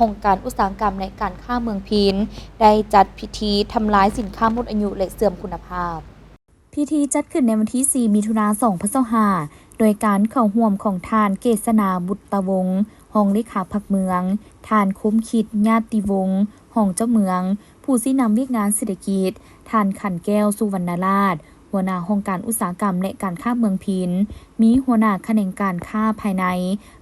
องค์การอุตสาหกรรมและการค้าเมืองพีนได้จัดพิธีทำลายสินค้าหมดอายุและเสื่อมคุณภาพพิธีจัดขึ้นในวันที่ 4 มิถุนายน 2565โดยการเข้าร่วมของทานเกษณาบุตรวงศ์รองเลขาพรรคเมืองทานคุ้มคิดญาติวงศ์รองเจ้าเมืองผู้ชี้นำวิกงานเศรษฐกิจทานขันแก้วสุวรรณราชหัวหน้าองค์การอุตสาหกรรมและการค้าเมืองพิณมีหัวหน้าแขนงการค้าภายใน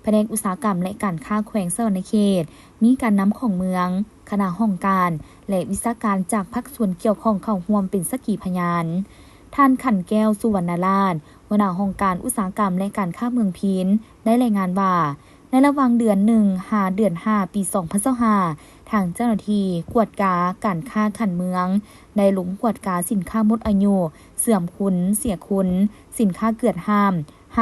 แผนกอุตสาหกรรมและการค้าแขวงสะวรรณเขตมีการนำของเมืองคณะห้องการและวิชาการจากภาคส่วนเกี่ยวข้องเข้าร่วมเป็นสักขีพยานท่านขันแก้วสุวรรณราชหัวหน้าองค์การอุตสาหกรรมและการค้าเมืองพิณได้รายงานว่าในระหว่างเดือน1 5เดือน5 ปี 2025ทางเจ้าหน้าที่กวดกาการค้าขันเมืองได้ลงกวดกาสินค้าหมดอายุเสื่อมคุณเสียคุณสินค้าเกิดห้า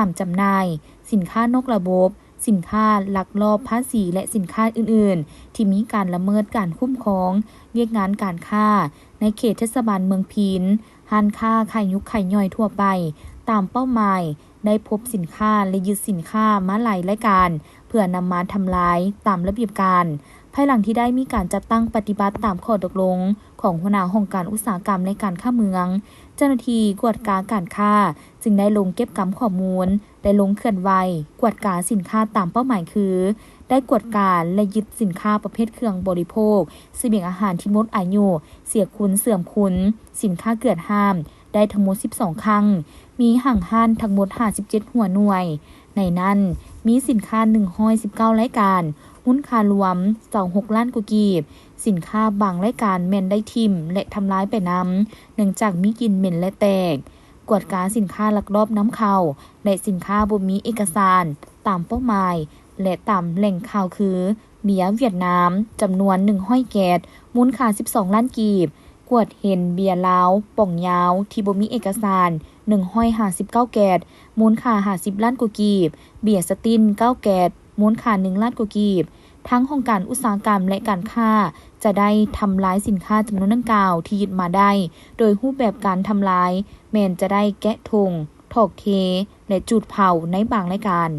มจำหน่ายสินค้านอกระบบสินค้าลักลอบภาษีและสินค้าอื่นๆที่มีการละเมิดการคุ้มครองเวียกงานการค้าในเขตเทศบาลเมืองพิณห้านค้าไข่ยุกไข่ย่อยทั่วไปตามเป้าหมายได้พบสินค้าและยึดสินค้ามาหลายรายการเพื่อนำมาทำลายตามระเบียบการภายหลังที่ได้มีการจัดตั้งปฏิบัติตามข้อตกลงของหัวหน้าองค์การอุตสาหกรรมและการค้าเมืองเจ้าหน้าที่กวดกาการค้าจึงได้ลงเก็บกำข้อมูลได้ลงเคลื่อนไหวกวดกาสินค้าตามเป้าหมายคือได้กวดกาและยึดสินค้าประเภทเครื่องบริโภคเสบียงอาหารที่หมดอายุเสียคุณเสื่อมคุณสินค้าเกิดห้ามได้ทั้งหมด12ครั้งมีห่างห้านทั้งหมด57หัวหน่วยในนั้นมีสินค้า119รายการมูลค่ารวม26ล้านกว่ากีบสินค้าบางรายการแม่นได้ทิ่มและทำลายไปนำเนื่องจากมีกลิ่นเหม็นและแตกกวดกาสินค้าลักลอบน้ำเข้าและสินค้าบ่มีเอกสารตามเป้าหมายและตามแหล่งข่าวคือเบียร์เวียดนามจำนวน100แกดมูลค่า12ล้านกีบกวดเห็นเบียร์ลาวป่องยาวที่บ่มีเอกสาร159แกดมูลค่า50ล้านกว่ากีบเบียร์สติน9แกดมูลค่า1ล้านกว่ากีบทั้งองค์การอุตสาหกรรมและการค้าจะได้ทำลายสินค้าจำนวนดังกล่าวที่ยึดมาได้โดยรูปแบบการทำลายแม้นจะได้แกะถุงถอกเทและจุดเผาในบางรายการ